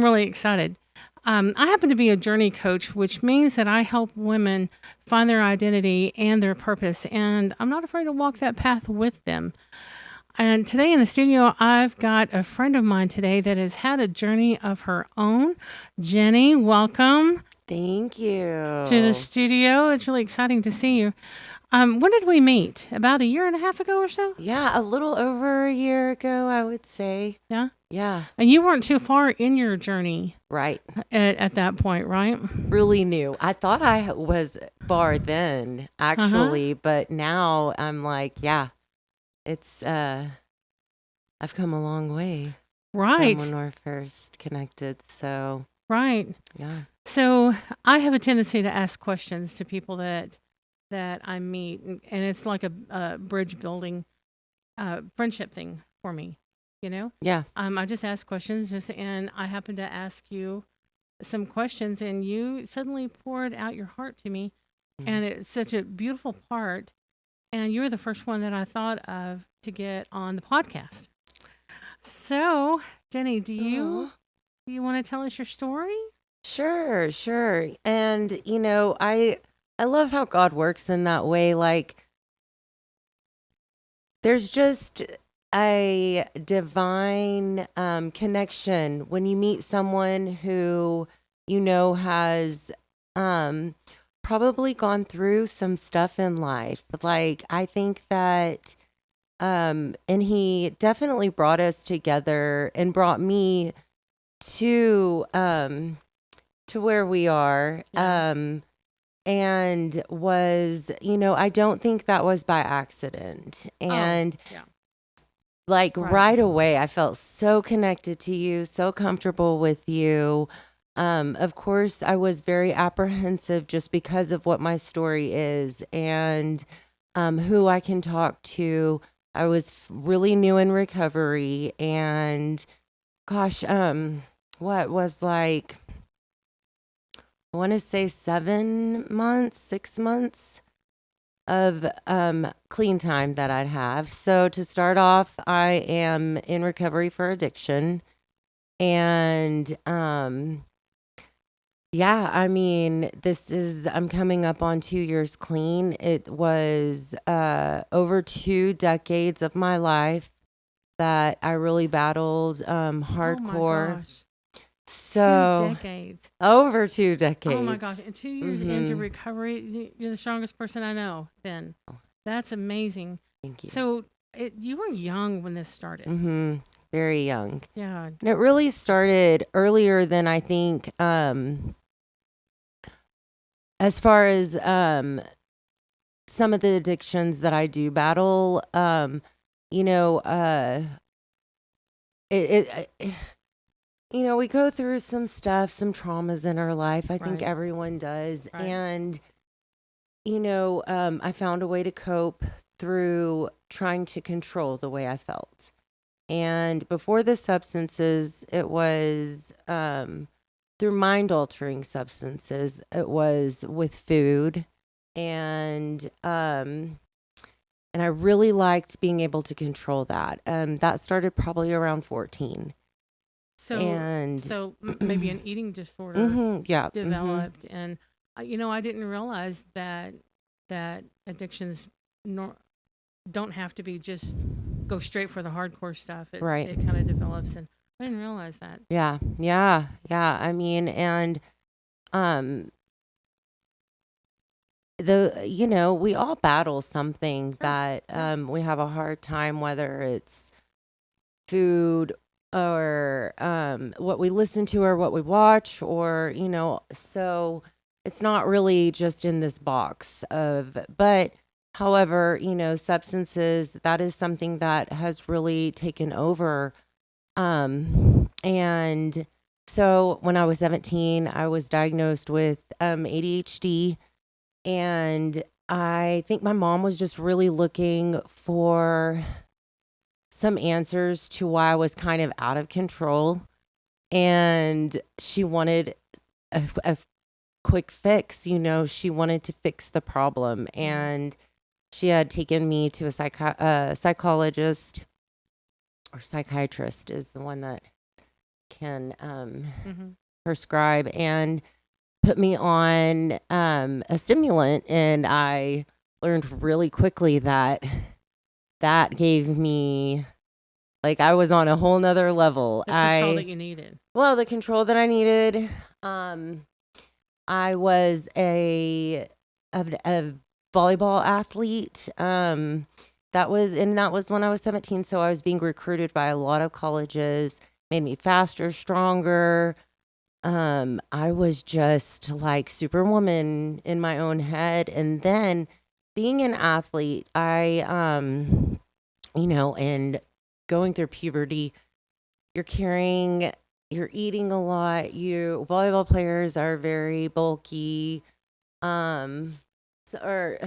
really excited. I happen to be a journey coach, which means that I help women find their identity and their purpose, and I'm not afraid to walk that path with them. And today in the studio, I've got a friend of mine today that has had a journey of her own. Jenny, welcome Thank to the you. studio. It's really exciting to see you. When did we meet? About a year and a half ago or so? Yeah, a little over a year ago, I would say. Yeah. Yeah, And you weren't too far in your journey right. at that point, right? Really new. I thought I was far then, Uh huh. actually, but now I'm like, yeah, it's I've come a long way from when Right. we first connected. So, Right. yeah. So I have a tendency to ask questions to people that I meet, and it's like a bridge building friendship thing for me. You know, Yeah. I just ask questions, and I happen to ask you some questions, and you suddenly poured out your heart to me, Mm. and it's such a beautiful part. And you were the first one that I thought of to get on the podcast. So, Jenny, Aw. do you want to tell us your story? Sure, sure. And I love how God works in that way. Like there's just a divine connection when you meet someone who has um, probably gone through some stuff in life. Like, I think that, and he definitely brought us together and brought me to where we are. Yeah. And was, I don't think that was by accident. Oh, And yeah. like Right. right away, I felt so connected to you, so comfortable with you. Of course, I was very apprehensive just because of what my story is and who I can talk to. I was really new in recovery, and gosh, what was like, I want to say 7 months, 6 months of clean time that I'd have. So to start off, I am in recovery for addiction. And yeah, I mean, I'm coming up on 2 years clean. It was over 2 decades of my life that I really battled Oh my hardcore. gosh. Two So decades. over two Oh my gosh. decades. And 2 years into Mm-hmm. recovery, you're the strongest person I know then. That's amazing. Thank you. So you were young when this started. Mm-hmm. Very young. Yeah. And it really started earlier than I think, as far as some of the addictions that I do battle. You know, it we go through some stuff, some traumas in our life. I think Right. everyone does. Right. And, I found a way to cope through trying to control the way I felt. And before the substances, it was through mind altering substances. It was with food, and I really liked being able to control that. That started probably around 14, So and maybe an eating disorder mm-hmm, yeah, mm-hmm, developed, and I didn't realize that addictions nor, don't have to be just go straight for the hardcore stuff. It right, it kind of develops, and I didn't realize that. yeah, yeah, yeah. I mean, and um, we all battle something Sure. that Yeah. we have a hard time, whether it's food or what we listen to or what we watch, or so it's not really just in this box of, but however, substances, that is something that has really taken over. And so when I was 17, I was diagnosed with ADHD, and I think my mom was just really looking for some answers to why I was kind of out of control. And she wanted a quick fix. She wanted to fix the problem. Mm-hmm. And she had taken me to a psychologist, or psychiatrist is the one that can Mm-hmm. prescribe, and put me on a stimulant, and I learned really quickly that that gave me, like, I was on a whole nother level. The control that you needed. Well, the control that I needed. I was a volleyball athlete. That was when I was 17. So I was being recruited by a lot of colleges, made me faster, stronger. I was just like superwoman in my own head. And then being an athlete, and going through puberty, you're eating a lot. Volleyball players are very bulky. Um, so, or,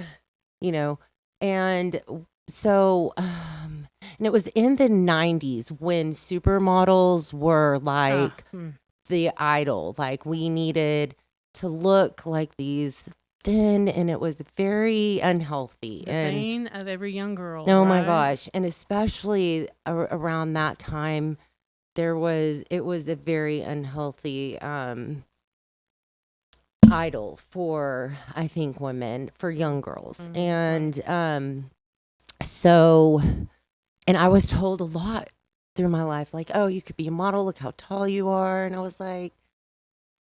you know, and so, and it was in the 90s when supermodels were like the idol. Like, we needed to look like these thin, and it was very unhealthy. The And bane of every young girl. oh my right? gosh. And especially around that time, it was a very unhealthy idol for, I think, women, for young girls. Mhm. And so, and I was told a lot through my life, like, oh, you could be a model, look how tall you are. And I was like,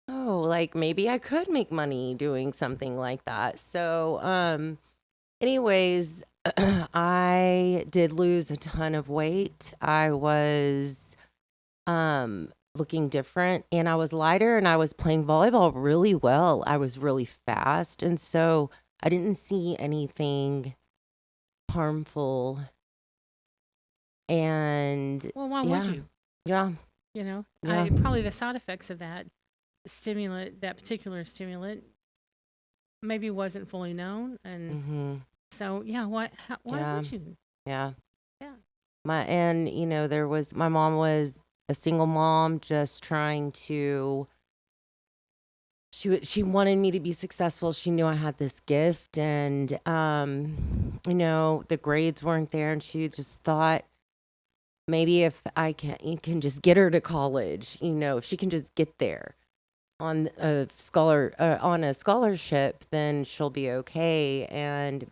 oh, like, maybe I could make money doing something like that. So anyways, I did lose a ton of weight. I was looking different, and I was lighter, and I was playing volleyball really well. I was really fast, and so I didn't see anything harmful. And Well, why would yeah, you? yeah, You know, yeah. probably the side effects of that stimulant, that particular stimulant, maybe wasn't fully known, and Mm-hmm. so yeah, why Yeah, would you? yeah. Yeah. My mom was a single mom, just trying to. She wanted me to be successful. She knew I had this gift, and the grades weren't there, and she just thought, maybe if I can just get her to college, if she can just get there on on a scholarship, then she'll be okay. And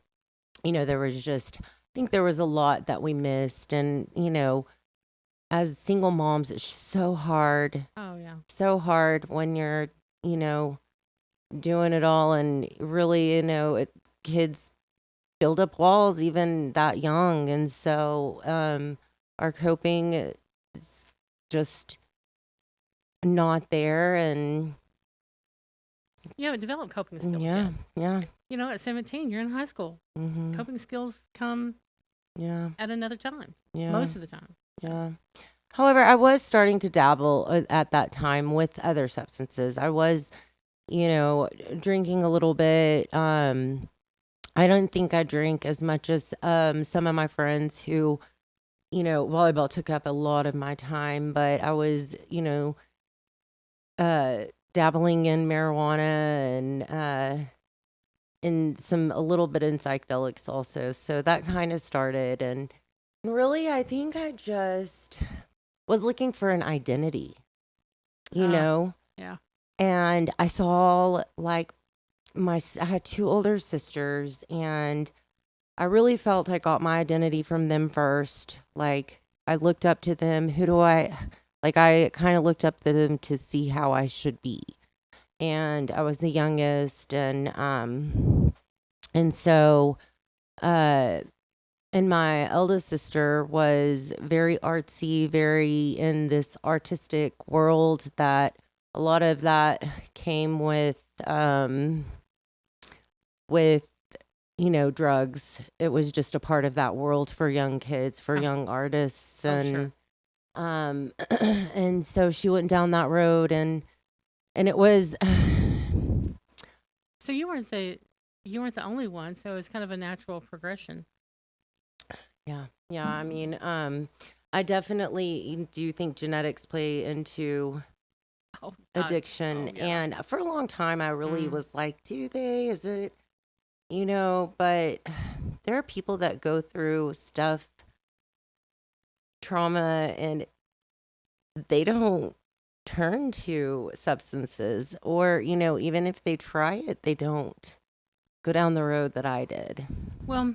there was just, I think there was a lot that we missed. And as single moms, it's so hard, Oh yeah. so hard when you're you know doing it all. And really, kids build up walls even that young. And so our coping is just not there. And You haven't developed coping skills yeah, yet. yeah. At 17, you're in high school. Mm-hmm. Coping skills come Yeah, at another time, yeah, most of the time. yeah. However, I was starting to dabble at that time with other substances. I was, drinking a little bit. I don't think I drink as much as some of my friends who, volleyball took up a lot of my time, but I was, uh, dabbling in marijuana, and in a little bit in psychedelics also. So that kind of started. And really, I think I just was looking for an identity, you Ah, know? yeah. And I saw, like, I had two older sisters, and I really felt I got my identity from them first. Like, I looked up to them. I kind of looked up to them to see how I should be. And I was the youngest. And so, uh, and my eldest sister was very artsy, very in this artistic world, that a lot of that came with drugs. It was just a part of that world for young kids, for Oh, young artists. oh, sure. And and so she went down that road. And it was So you weren't the only one. So it's kind of a natural progression. yeah, yeah. I mean, I definitely do think genetics play into Oh, addiction. oh yeah. And for a long time, I really Mm. was like, do they? Is it? But there are people that go through stuff, trauma, and they don't. turn to substances, or, even if they try it, they don't go down the road that I did. Well,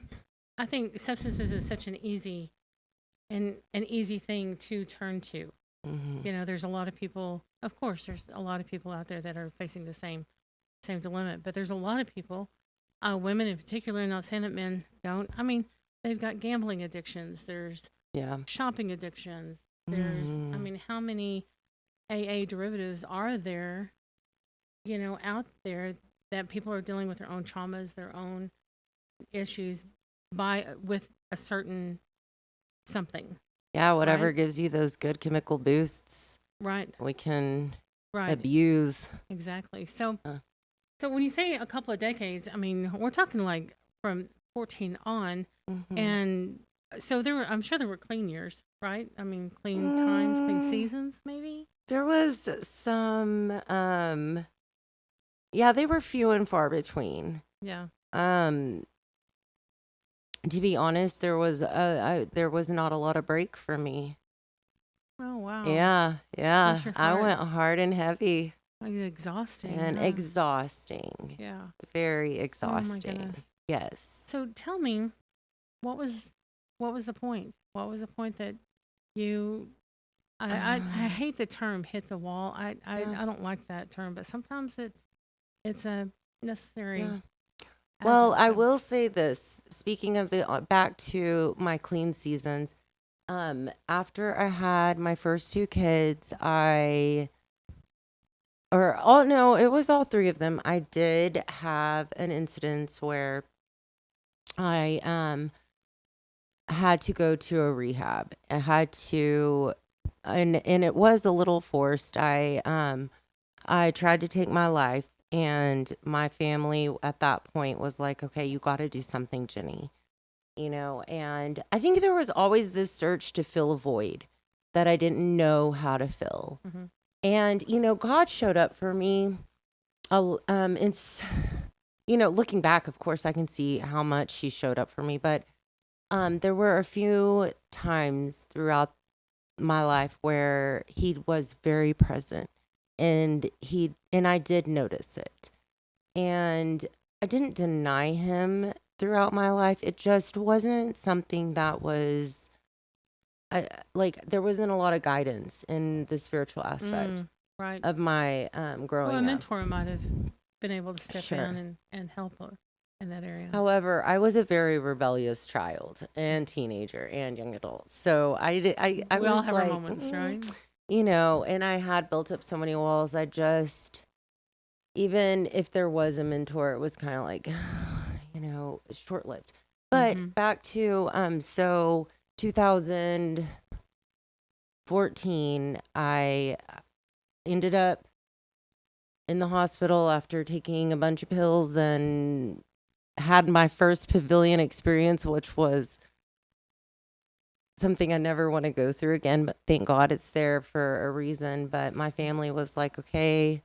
I think substances is such an easy thing to turn to. Hmm. There's a lot of people. Of course, there's a lot of people out there that are facing the same dilemma. But there's a lot of people, women in particular. Not saying that men don't. I mean, they've got gambling addictions. There's Yeah. shopping addictions. I Hmm. mean, how many AA derivatives are there? Out there that people are dealing with their own traumas, their own issues with a certain something, Yeah, whatever right? gives you those good chemical boosts, Right. we can Right. abuse. Exactly. So Uh, so when you say a couple of decades, I mean, we're talking like from 14 on, mhm. and so I'm sure there were clean years, right? I mean, clean times, clean Mm, seasons, maybe. there was some, yeah, they were few and far between. Yeah. Um, to be honest, there was not a lot of break for me. Oh wow. Yeah, yeah, Bless your I heart. went hard and heavy It's exhausting, and huh? exhausting, Yeah. very Oh my exhausting. goodness. Yes. So tell me, what was what was the point? What was the point that you I Um, hate the term hit the wall. yeah, I don't like that term, but sometimes it's a necessary yeah. Well, advert. I So will say this. Speaking of back to my clean seasons, after I had my first two kids, oh no, it was all three of them. I did have an incident where I had to go to a rehab. I had to, and it was a little forced. I tried to take my life, and my family at that point was like, "Okay, you got to do something, Jenny." And I think there was always this search to fill a void that I didn't know how to fill. hmm And God showed up for me. It's looking back, of course, I can see how much He showed up for me, but there were a few times throughout my life where He was very present, and I did notice it, and I didn't deny Him throughout my life. It just wasn't something that was like there wasn't a lot of guidance in the spiritual aspect right. of my Well, a growing up. mentor might have been able to step in Sure. and help her in that area. However, I was a very rebellious child and teenager and young adult. So I We all was have our like, moments, right? and I had built up so many walls. Even if there was a mentor, it was kind of like, short lived. But Mm-hmm. back to, so 2014, I ended up in the hospital after taking a bunch of pills and had my first pavilion experience, which was something I never want to go through again, but thank God it's there for a reason. But my family was like, okay,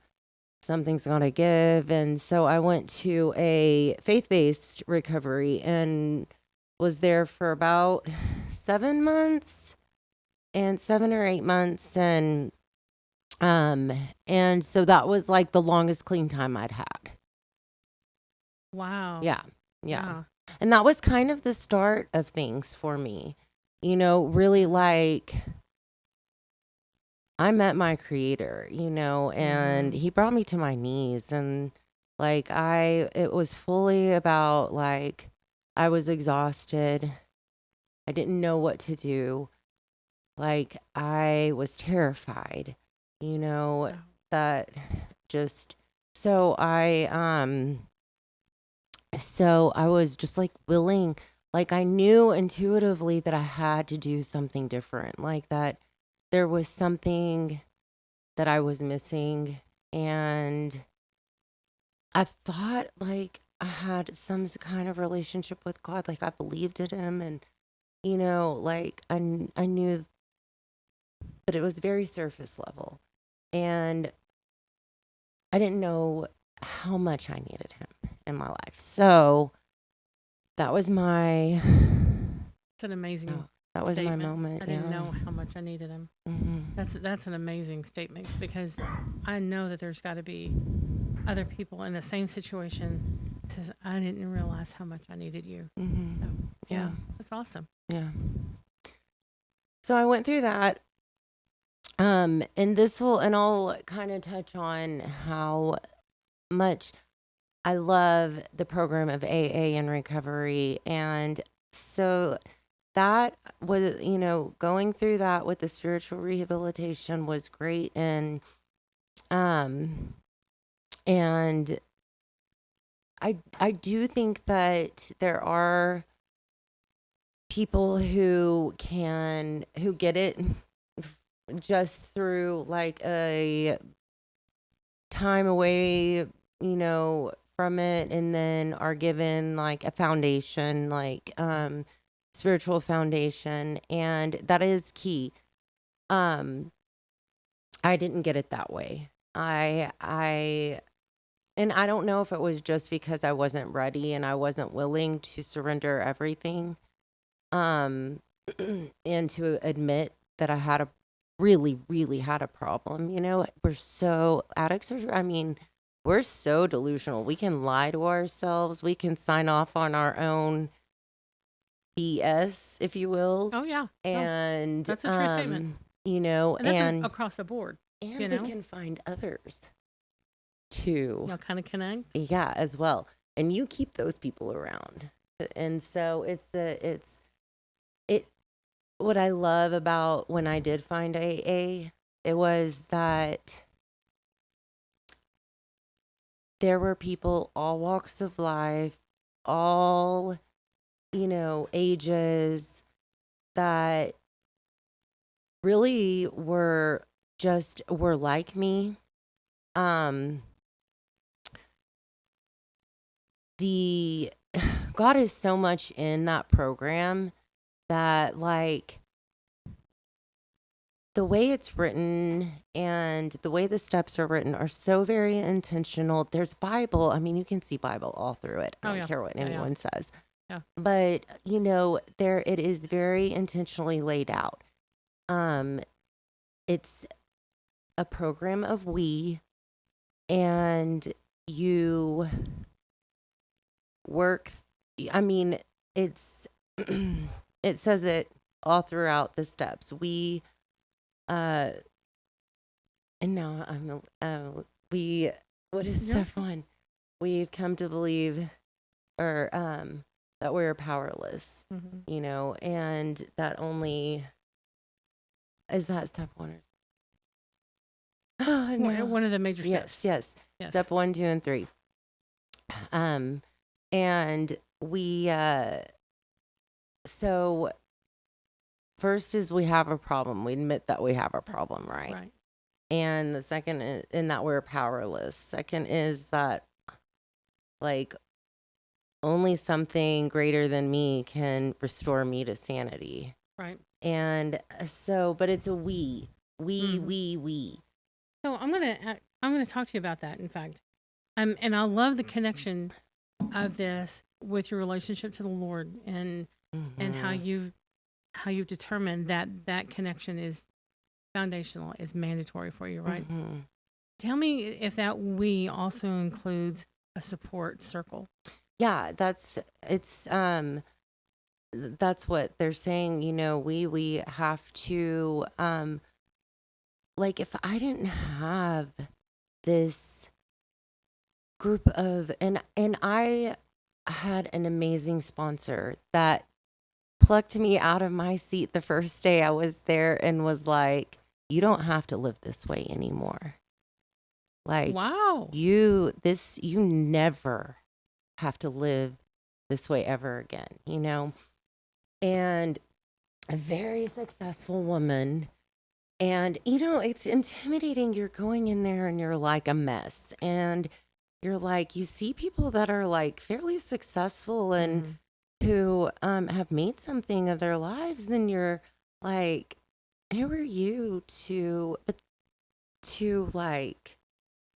something's going to give. And so I went to a faith based recovery and was there for about 7 months and 7 or 8 months. And so that was like the longest clean time I'd had. Wow. Yeah. Yeah. Wow. And that was kind of the start of things for me. Really like I met my creator, and Mm-hmm. he brought me to my knees, and like it was fully about like I was exhausted. I didn't know what to do. Like I was terrified, you know, Wow. that just so I was just like willing, like I knew intuitively that I had to do something different, like that there was something that I was missing. And I thought like I had some kind of relationship with God, like I believed in Him. And, like I knew, but it was very surface level. And I didn't know how much I needed Him in my life. So that was my It's an Oh, amazing That was my statement. moment. I Yeah. didn't know how much I needed him. Hmm. That's an amazing statement because I know that there's got to be other people in the same situation. Says I didn't realize how much I needed you. Hmm. So Yeah. yeah, that's awesome. Yeah. So I went through that. And I'll kind of touch on how much I love the program of AA and recovery. And so that was, going through that with the spiritual rehabilitation was great. Um, and I do think that there are people who get it just through like a time away, from it, and then are given like a foundation, like spiritual foundation, and that is key. Um I didn't get it that way. I and I don't know if it was just because I wasn't ready and I wasn't willing to surrender everything, um and to admit that I had a really, really had a problem. We're so addicts are, I mean, we're so delusional. We can lie to ourselves. We can sign off on our own BS, if you will. Oh yeah, no, And, that's a true statement, and that's and, across the board. and we can find others too. Y'all kind of connect. Yeah, as well. And you keep those people around. And so it what I love about when I did find AA, it was that there were people, all walks of life, all, ages, that really were like me. Um, the God is so much in that program that, like, the way it's written and the way the steps are written are so very intentional. There's Bible. I mean, you can see Bible all through it. I Oh don't yeah, care what yeah, yeah, anyone says. yeah. But, there it is very intentionally laid out. Um, it's a program of we, and you work. I mean, it's it says it all throughout the steps. Uh, and now we, what is Yeah. step one? We've come to believe, or that we're powerless, Mm-hmm. and that only is that step one. Oh no. One of the major Yes, steps. yes. Yes. Step 1, 2, and 3. Um, and we so first is we have a problem. We admit that we have a problem, right? Right. And the second is in that we're powerless. Second is that, like, only something greater than me can restore me to sanity. Right. And so, but it's a we. Mhm. We. So I'm gonna talk to you about that. In fact, and I love the connection of this with your relationship to the Lord, and how Mhm. you determine that connection is foundational, is mandatory for you, right? Mhm. Tell me if that we also includes a support circle. Yeah, that's what they're saying. We have to, like, if I didn't have this group of, and I had an amazing sponsor that plucked me out of my seat the first day I was there and was like, you don't have to live this way anymore. Like, Wow. you never have to live this way ever again. And a very successful woman. And, it's intimidating. You're going in there and you're like a mess. And you're like, you see people that are like fairly successful and Mhm. who have made something of their lives. And you're like, who are you to like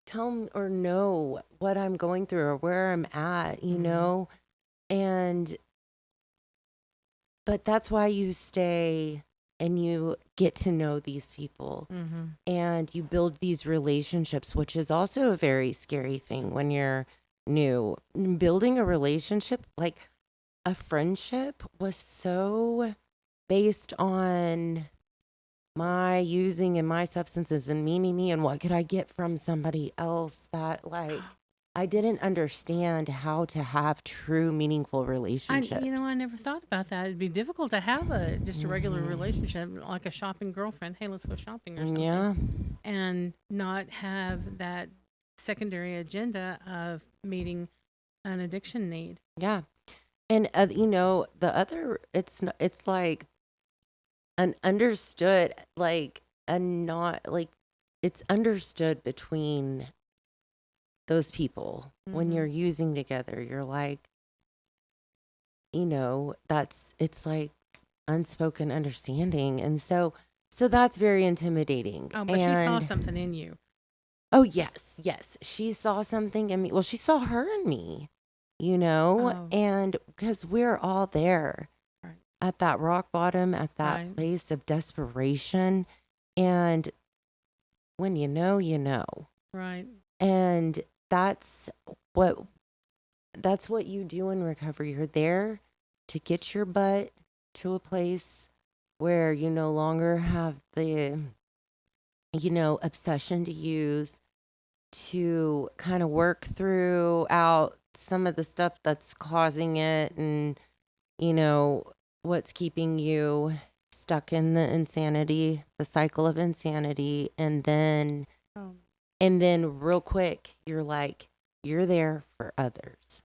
tell me or know what I'm going through or where I'm at, Mhm. And But that's why you stay and you get to know these people Mm-hmm. and you build these relationships, which is also a very scary thing when you're new. Building a relationship, like a friendship, was so based on my using and my substances and me and what could I get from somebody else that like I didn't understand how to have true meaningful I relationships. never thought about that. It'd be difficult to have just a regular Hmm. relationship, like a shopping girlfriend. Hey, let's go shopping or something, Yeah, and not have that secondary agenda of meeting an addiction need. yeah. And the other it's like an understood like a not like it's understood between those people when Mm-hmm. you're using together. You're like, that's it's like unspoken understanding. And so that's very intimidating. Oh, but she saw And something in you. oh yes, yes. She saw something in me. Well, she saw her in me, Oh, and because we're all there right, at that rock bottom, at that right, place of desperation. And when you know, you know. right. And that's what that's what you do in recovery. You're there to get your butt to a place where you no longer have the obsession to use, to kind of work through out some of the stuff that's causing it, and you know what's keeping you stuck in the insanity, the cycle of insanity. Oh, And then real quick you're like, you're there for others.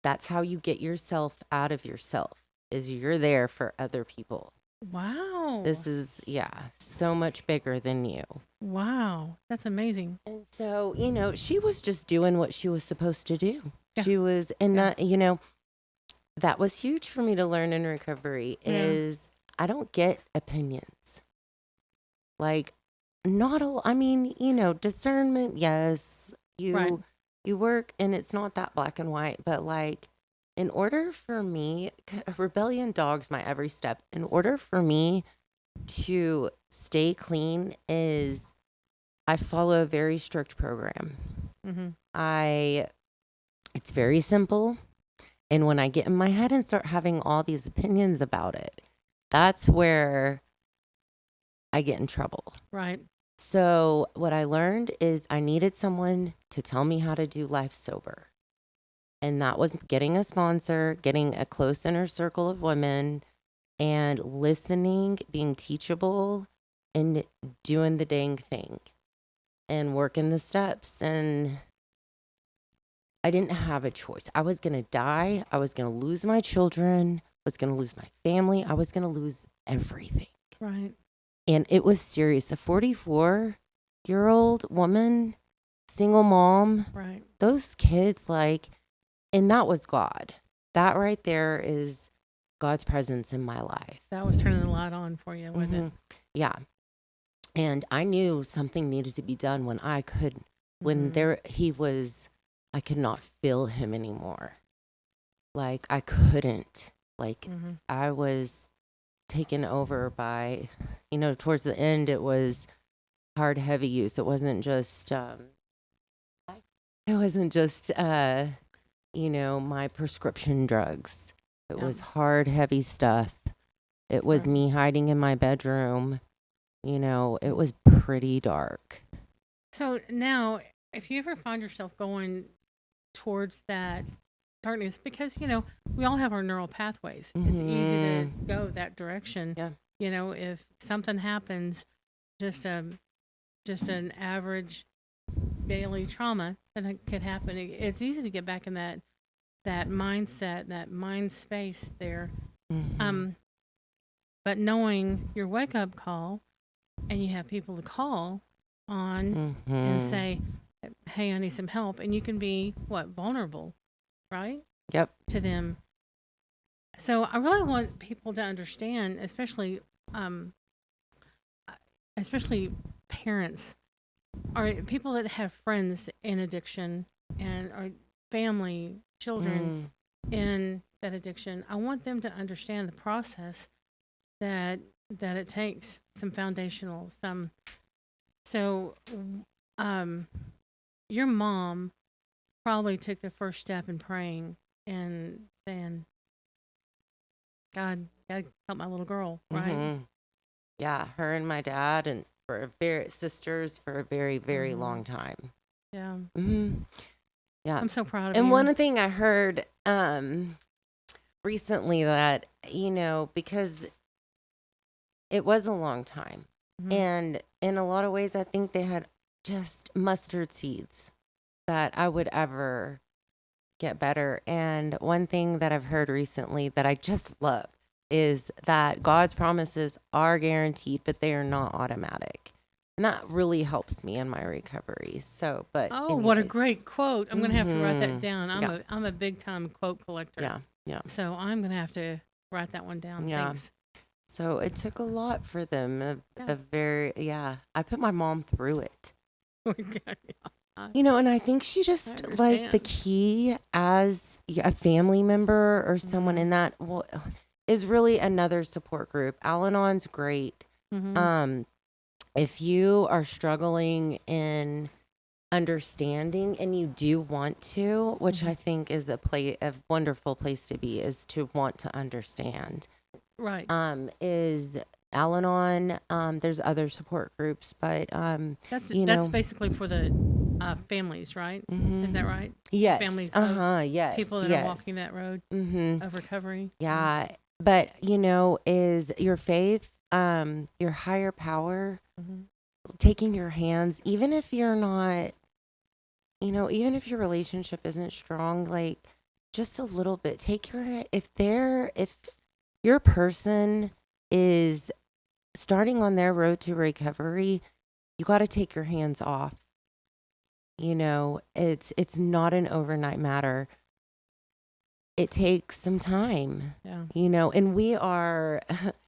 That's how you get yourself out of yourself, is you're there for other people. wow, This is, yeah, so much bigger than you. wow. That's amazing. And so, she was just doing what she was supposed to do. Yeah, She was, and yeah, that was huge for me to learn in recovery yeah. is I don't get opinions. Like, not a, I mean, discernment, yes, Right. you work and it's not that black and white, but like, in order for me, rebellion dogs my every step. In order for me to stay clean is I follow a very strict program. Mm-hmm. I It's very simple. And when I get in my head and start having all these opinions about it, that's where I get in trouble. Right. So, what I learned is I needed someone to tell me how to do life sober. And that was getting a sponsor, getting a close inner circle of women, and listening, being teachable, and doing the dang thing and working the steps. And I didn't have a choice. I was going to die. I was going to lose my children. I was going to lose my family. I was going to lose everything. Right. And it was serious. A 44-year-old woman, single mom, Right. those kids, like, and that was God. That right there is God's presence in my life. That was turning the light on for you, wasn't it? Hmm. Yeah. And I knew something needed to be done when I could, when Mm-hmm. he was, I could not feel him anymore. Like, I couldn't. Like, Mm-hmm. I was taken over by, towards the end, it was hard, heavy use. It wasn't just, my prescription drugs. It Yeah. was hard, heavy stuff. It was Right. me hiding in my bedroom. It was pretty dark. So now, if you ever find yourself going towards that darkness, because we all have our neural pathways. It's easy to Hmm. go that direction. Yeah. If something happens, just just an average daily trauma that could happen, it's easy to get back in that mindset, that mind space there. Hmm. Um, but knowing your wake up call and you have people to call on and Hmm. say, "Hey, I need some help," and you can be vulnerable, right, Yep. to them. So I really want people to understand, um, especially parents or people that have friends in addiction and are family, children Mm. in that addiction, I want them to understand the process that it takes, some foundational, some. So, um, your mom probably took the first step in praying and saying, God, help my little girl, right? Mm-hmm. Yeah, her and my dad, and for a very sisters for a very, very long time. Yeah. Mm-hmm. Yeah. I'm so proud of And you. one thing I heard recently that, because it was a long time. And in a lot of ways, I think they had just mustard seeds that I would ever get better. And one thing that I've heard recently that I just love is that God's promises are guaranteed, but they are not automatic. And that really helps me in my recovery. So, but Oh, what a anyways. great quote. I'm going to have to write that down. Yeah. I'm a big time quote collector. Yeah. Yeah. So I'm going to have to write that one down. Yeah. Thanks. So it took a lot for them. Yeah. I put my mom through it. I And I think she just like the understand. key as a family member or someone in that is really another support group. Al-Anon's great. If you are struggling in understanding and you do want to, which I think is a wonderful place to be, is to want to understand. Right. Is Al-Anon. There's other support groups, but That's basically for the families, right? Is that right? Yes. Families of Yes. people that are walking that road of recovery. Yeah. But is your faith, your higher power, taking your hands, even if you're not, even if your relationship isn't strong, like just a little bit, if your person is starting on their road to recovery, you got to take your hands off. It's not an overnight matter. It takes some time. Yeah. And we are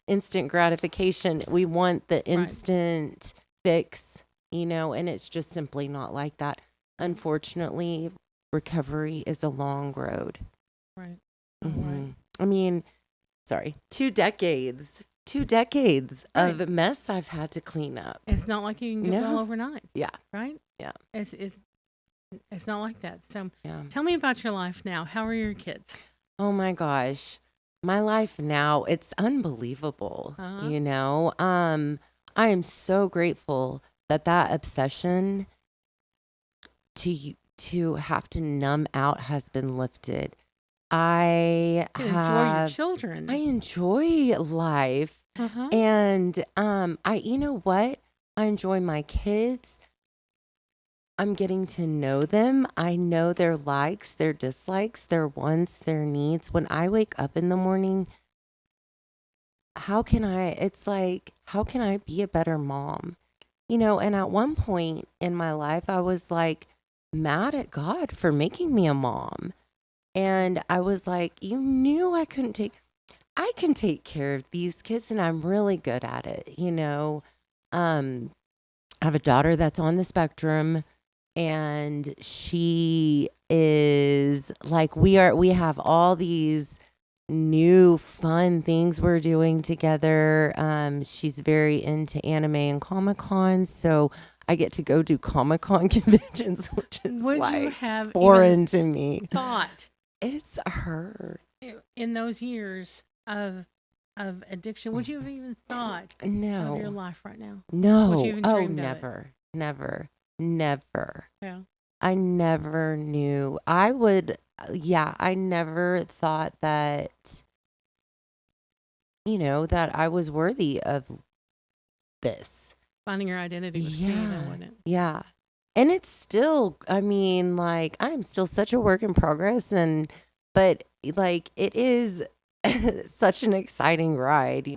instant gratification. We want the instant fix, and it's just simply not like that. Unfortunately, recovery is a long road. Right. Right. I mean, 2 decades of mess I've had to clean up. It's not like you can get well overnight. Yeah. Right? Yeah. It's not like that. So Yeah. tell me about your life now. How are your kids? Oh my gosh. My life now, it's unbelievable. I am so grateful that obsession to have to numb out has been lifted. Enjoy your children. I enjoy life. And you know what? I enjoy my kids. I'm getting to know them. I know their likes, their dislikes, their wants, their needs. When I wake up in the morning, how can I be a better mom? And at one point in my life, I was like mad at God for making me a mom. And I was like, you knew I can take care of these kids, and I'm really good at it. I have a daughter that's on the spectrum, and she is like, we have all these new fun things we're doing together. She's very into anime and Comic-Con, so I get to go do Comic-Con conventions, which is foreign to me. Thought it's her in those years of addiction. Would you have even thought of your life right now? No. Would you even dreamed never. Yeah. I never knew. I never thought that, that I was worthy of this. Finding your identity was key, though, wasn't it? Yeah. And it's still, I'm still such a work in progress, but it is such an exciting ride.